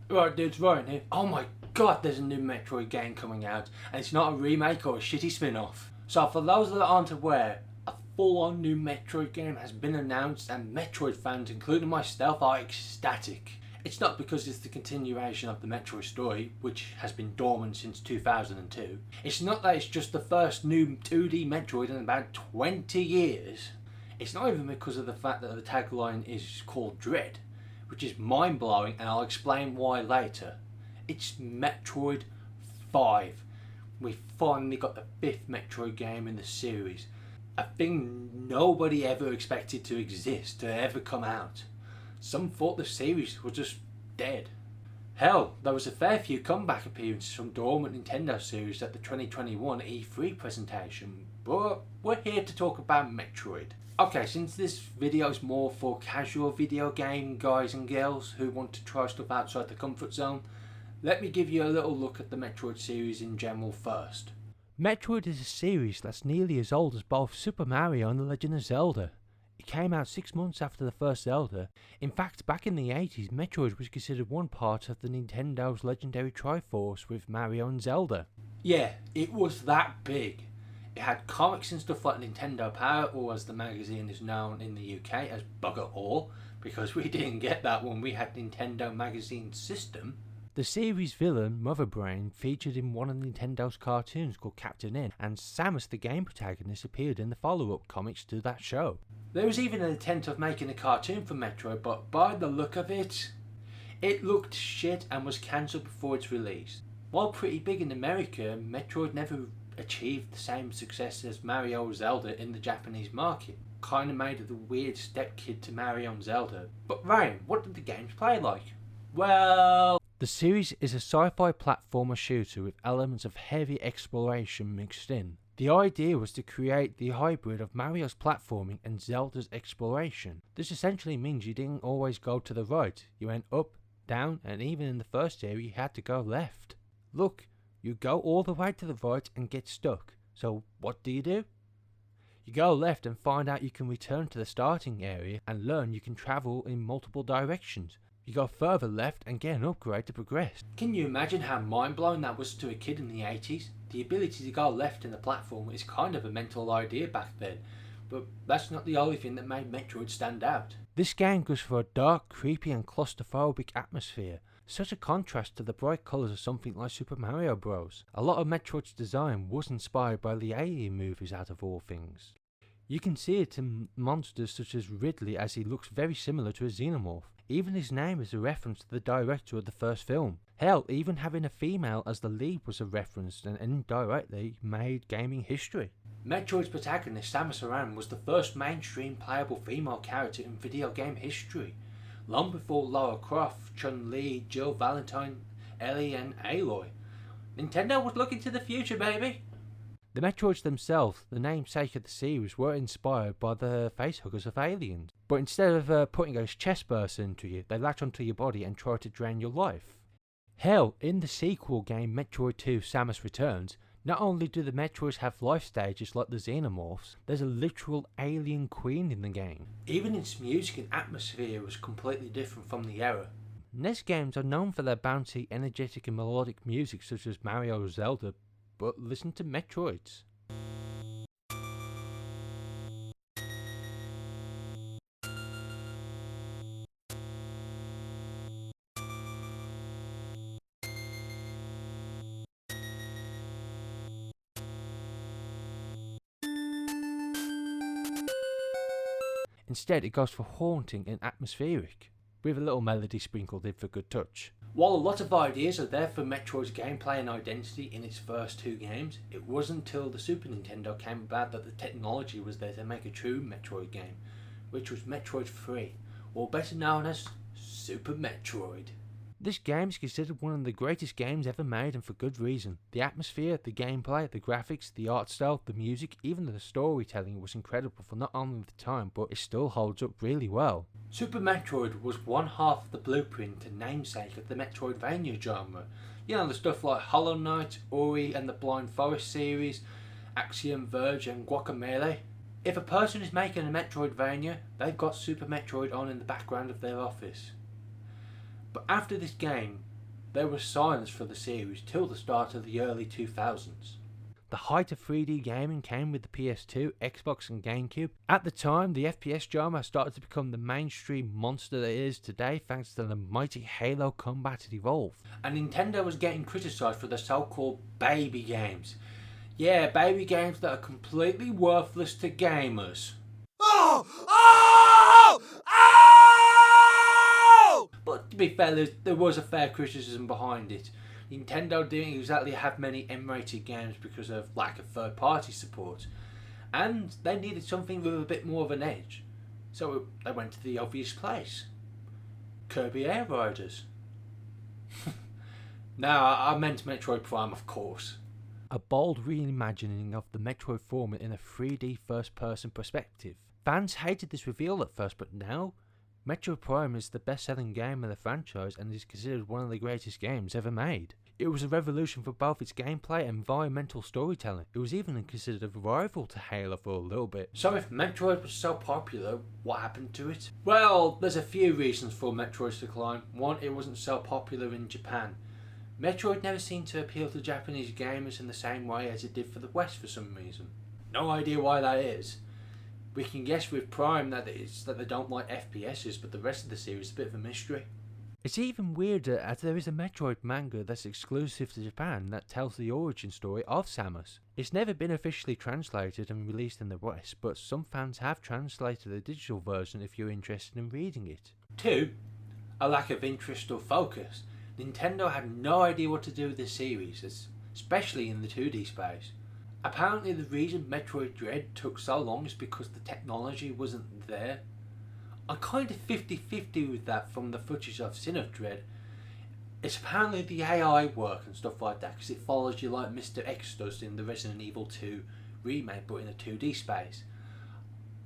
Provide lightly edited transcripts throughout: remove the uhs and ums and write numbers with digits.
Right, dudes, Rayn here. Oh my god, there's a new Metroid game coming out, and it's not a remake or a shitty spin-off. So for those that aren't aware, a full-on new Metroid game has been announced, and Metroid fans, including myself, are ecstatic. It's not because it's the continuation of the Metroid story, which has been dormant since 2002. It's not that it's just the first new 2D Metroid in about 20 years. It's not even because of the fact that the tagline is called Dread, which is mind-blowing, and I'll explain why later. It's Metroid 5. We finally got the 5th Metroid game in the series. A thing nobody ever expected to exist, to ever come out. Some thought the series was just dead. Hell, there was a fair few comeback appearances from dormant Nintendo series at the 2021 E3 presentation, but we're here to talk about Metroid. Okay, since this video is more for casual video game guys and girls who want to try stuff outside the comfort zone, let me give you a little look at the Metroid series in general first. Metroid is a series that's nearly as old as both Super Mario and The Legend of Zelda. It came out 6 months after the first Zelda. In fact, back in the 80s, Metroid was considered one part of the Nintendo's legendary Triforce with Mario and Zelda. Yeah, it was that big. It had comics and stuff like Nintendo Power, or as the magazine is known in the UK as Bugger All, because we didn't get that when we had Nintendo Magazine System. The series villain, Mother Brain, featured in one of Nintendo's cartoons called Captain N, and Samus the game protagonist appeared in the follow-up comics to that show. There was even an attempt of making a cartoon for Metroid, but by the look of it, it looked shit and was cancelled before its release. While pretty big in America, Metroid never achieved the same success as Mario or Zelda in the Japanese market. Kinda made it the weird stepkid to Mario and Zelda. But Rayn, what did the games play like? Well, the series is a sci-fi platformer shooter with elements of heavy exploration mixed in. The idea was to create the hybrid of Mario's platforming and Zelda's exploration. This essentially means you didn't always go to the right, you went up, down, and even in the first area you had to go left. Look, you go all the way to the right and get stuck. So what do? You go left and find out you can return to the starting area and learn you can travel in multiple directions. You go further left and get an upgrade to progress. Can you imagine how mind-blowing that was to a kid in the 80s? The ability to go left in the platform is kind of a mental idea back then, but that's not the only thing that made Metroid stand out. This game goes for a dark, creepy and claustrophobic atmosphere. Such a contrast to the bright colours of something like Super Mario Bros. A lot of Metroid's design was inspired by the Alien movies out of all things. You can see it in monsters such as Ridley, as he looks very similar to a xenomorph. Even his name is a reference to the director of the first film. Hell, even having a female as the lead was a reference and indirectly made gaming history. Metroid's protagonist Samus Aran was the first mainstream playable female character in video game history, long before Lara Croft, Chun-Li, Jill Valentine, Ellie and Aloy. Nintendo was looking to the future, baby! The Metroids themselves, the namesake of the series, were inspired by the facehuggers of Aliens. But instead of putting a chest burst into you, they latch onto your body and try to drain your life. Hell, in the sequel game Metroid 2 Samus Returns, not only do the Metroids have life stages like the Xenomorphs, there's a literal alien queen in the game. Even its music and atmosphere was completely different from the era. NES games are known for their bouncy, energetic and melodic music such as Mario or Zelda, but listen to Metroids. Instead, it goes for haunting and atmospheric, with a little melody sprinkled in for good touch. While a lot of ideas are there for Metroid's gameplay and identity in its first two games, it wasn't until the Super Nintendo came about that the technology was there to make a true Metroid game, which was Metroid 3, or better known as Super Metroid. This game is considered one of the greatest games ever made, and for good reason. The atmosphere, the gameplay, the graphics, the art style, the music, even the storytelling was incredible for not only the time, but it still holds up really well. Super Metroid was one half of the blueprint and namesake of the Metroidvania genre. You know, the stuff like Hollow Knight, Ori and the Blind Forest series, Axiom Verge and Guacamelee. If a person is making a Metroidvania, they've got Super Metroid on in the background of their office. But after this game, there was silence for the series till the start of the early 2000s. The height of 3D gaming came with the PS2, Xbox and GameCube. At the time, the FPS genre started to become the mainstream monster that it is today thanks to the mighty Halo combat it evolved. And Nintendo was getting criticised for the so-called baby games. Yeah, baby games that are completely worthless to gamers. Oh! Oh! Oh! But to be fair, there was a fair criticism behind it. Nintendo didn't exactly have many M-rated games because of lack of third-party support, and they needed something with a bit more of an edge, so they went to the obvious place. Kirby Air Riders. No, I meant Metroid Prime, of course. A bold reimagining of the Metroid format in a 3D first-person perspective. Fans hated this reveal at first, but now Metroid Prime is the best-selling game in the franchise and is considered one of the greatest games ever made. It was a revolution for both its gameplay and environmental storytelling. It was even considered a rival to Halo for a little bit. So if Metroid was so popular, what happened to it? Well, there's a few reasons for Metroid's decline. One, it wasn't so popular in Japan. Metroid never seemed to appeal to Japanese gamers in the same way as it did for the West for some reason. No idea why that is. We can guess with Prime that it's that they don't like FPSs, but the rest of the series is a bit of a mystery. It's even weirder as there is a Metroid manga that's exclusive to Japan that tells the origin story of Samus. It's never been officially translated and released in the West, but some fans have translated the digital version if you're interested in reading it. 2. A lack of interest or focus. Nintendo had no idea what to do with the series, especially in the 2D space. Apparently the reason Metroid Dread took so long is because the technology wasn't there. I'm kind of 50-50 with that from the footage I've seen of Dread. It's apparently the AI work and stuff like that, because it follows you like Mr. X does in the Resident Evil 2 remake, but in a 2D space.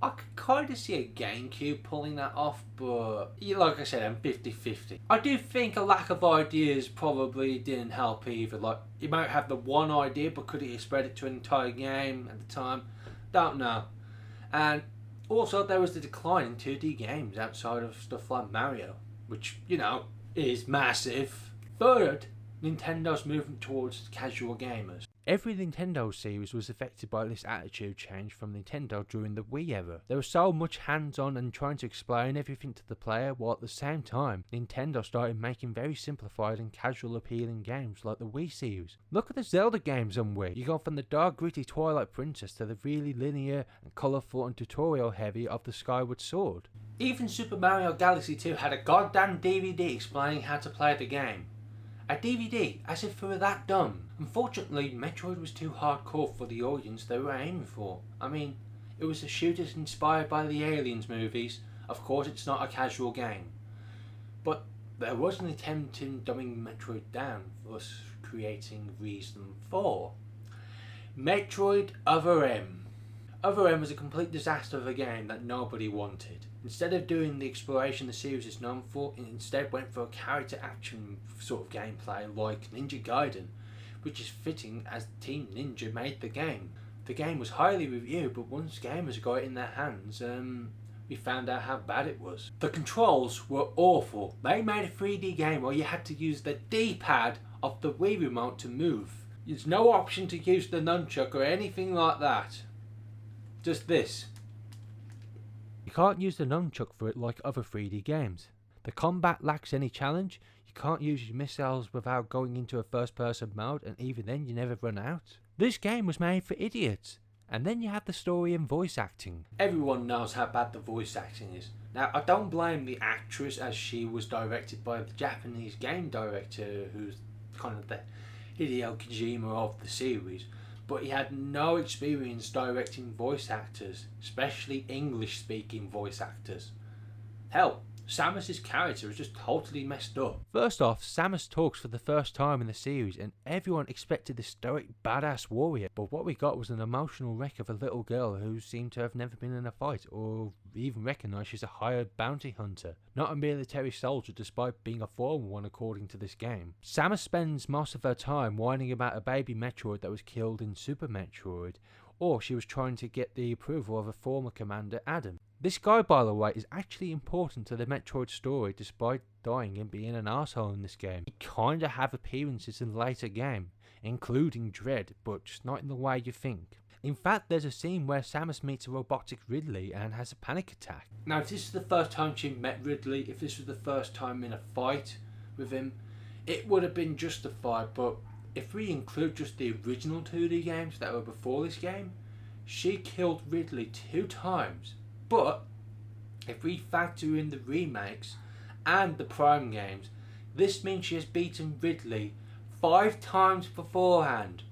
I could kind of see a GameCube pulling that off, but like I said, I'm 50-50. I do think a lack of ideas probably didn't help either. Like, you might have the one idea, but could it have spread it to an entire game at the time? Don't know. And also, there was the decline in 2D games outside of stuff like Mario, which, is massive. Third, Nintendo's movement towards casual gamers. Every Nintendo series was affected by this attitude change from Nintendo during the Wii era. There was so much hands-on and trying to explain everything to the player, while at the same time, Nintendo started making very simplified and casual appealing games like the Wii series. Look at the Zelda games on Wii. You go from the dark gritty Twilight Princess to the really linear and colourful and tutorial heavy of the Skyward Sword. Even Super Mario Galaxy 2 had a goddamn DVD explaining how to play the game. A DVD, as if we were that dumb. Unfortunately, Metroid was too hardcore for the audience they were aiming for. I mean, it was a shooter inspired by the Aliens movies. Of course, it's not a casual game. But there was an attempt in dumbing Metroid down, thus creating reason 4. Metroid Other M. Other M was a complete disaster of a game that nobody wanted. Instead of doing the exploration the series is known for, it instead went for a character action sort of gameplay like Ninja Gaiden, which is fitting as Team Ninja made the game. The game was highly reviewed, but once gamers got it in their hands, we found out how bad it was. The controls were awful. They made a 3D game where you had to use the D-pad of the Wii remote to move. There's no option to use the nunchuck or anything like that. Just this. You can't use the nunchuck for it like other 3D games. The combat lacks any challenge. You can't use your missiles without going into a first-person mode, and even then you never run out. This game was made for idiots. And then you have the story and voice acting. Everyone knows how bad the voice acting is. Now, I don't blame the actress, as she was directed by the Japanese game director, who's kind of the Hideo Kojima of the series. But he had no experience directing voice actors, especially English-speaking voice actors. Hell, Samus's character is just totally messed up. First off, Samus talks for the first time in the series, and everyone expected this stoic, badass warrior. But what we got was an emotional wreck of a little girl who seemed to have never been in a fight, or even recognised she's a hired bounty hunter, not a military soldier despite being a formal one according to this game. Samus spends most of her time whining about a baby Metroid that was killed in Super Metroid, or she was trying to get the approval of a former commander, Adam. This guy, by the way, is actually important to the Metroid story despite dying and being an asshole in this game. He kinda have appearances in the later game, including Dread, but just not in the way you think. In fact, there's a scene where Samus meets a robotic Ridley and has a panic attack. Now, if this is the first time she met Ridley, if this was the first time in a fight with him, it would have been justified, but if we include just the original 2D games that were before this game, she killed Ridley 2 times. But if we factor in the remakes and the Prime games, this means she has beaten Ridley 5 times beforehand.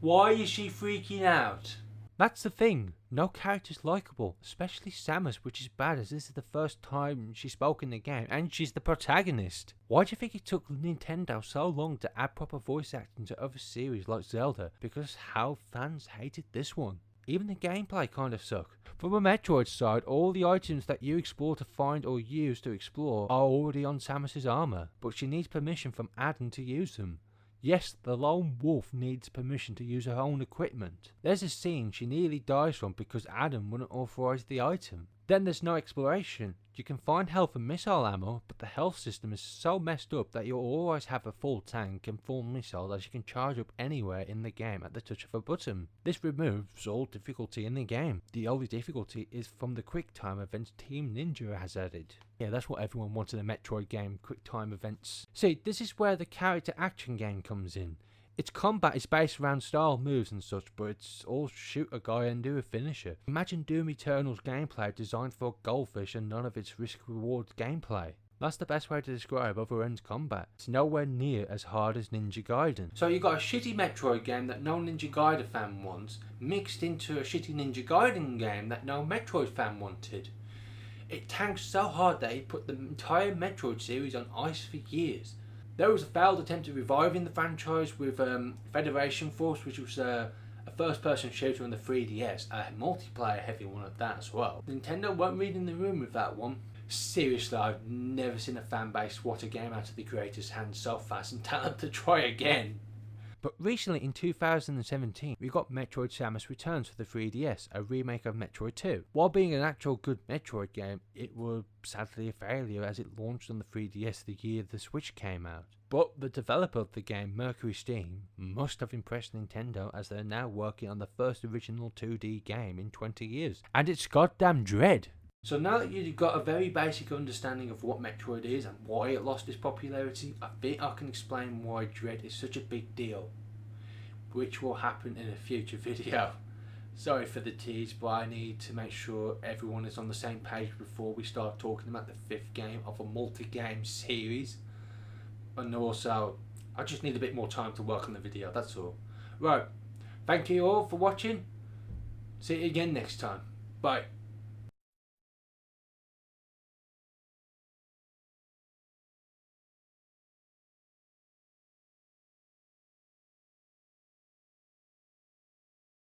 Why is she freaking out? That's the thing, no character's likeable, especially Samus, which is bad as this is the first time she spoke in the game and she's the protagonist. Why do you think it took Nintendo so long to add proper voice acting to other series like Zelda? Because how fans hated this one. Even the gameplay kind of sucked. From a Metroid side, all the items that you explore to find or use to explore are already on Samus's armor, but she needs permission from Adam to use them. Yes, the lone wolf needs permission to use her own equipment. There's a scene she nearly dies from because Adam wouldn't authorize the item. Then there's no exploration. You can find health and missile ammo, but the health system is so messed up that you'll always have a full tank and full missile that you can charge up anywhere in the game at the touch of a button. This removes all difficulty in the game. The only difficulty is from the quick time events Team Ninja has added. Yeah, that's what everyone wants in a Metroid game, quick time events. See, this is where the character action game comes in. Its combat is based around style moves and such, but it's all shoot a guy and do a finisher. Imagine Doom Eternal's gameplay designed for a goldfish and none of its risk-reward gameplay. That's the best way to describe Other End's combat. It's nowhere near as hard as Ninja Gaiden. So you got a shitty Metroid game that no Ninja Gaiden fan wants, mixed into a shitty Ninja Gaiden game that no Metroid fan wanted. It tanked so hard that it put the entire Metroid series on ice for years. There was a failed attempt at reviving the franchise with Federation Force, which was a first-person shooter on the 3DS, a multiplayer heavy one at that as well. Nintendo weren't reading the room with that one. Seriously, I've never seen a fan base swat a game out of the creator's hands so fast and tell them to try again. But recently in 2017, we got Metroid Samus Returns for the 3DS, a remake of Metroid 2. While being an actual good Metroid game, it was sadly a failure as it launched on the 3DS the year the Switch came out. But the developer of the game, Mercury Steam, must have impressed Nintendo as they're now working on the first original 2D game in 20 years. And it's goddamn Dread! So now that you've got a very basic understanding of what Metroid is and why it lost its popularity, I think I can explain why Dread is such a big deal, which will happen in a future video. Sorry for the tease, but I need to make sure everyone is on the same page before we start talking about the 5th game of a multi-game series. And also, I just need a bit more time to work on the video, that's all. Right, thank you all for watching. See you again next time. Bye.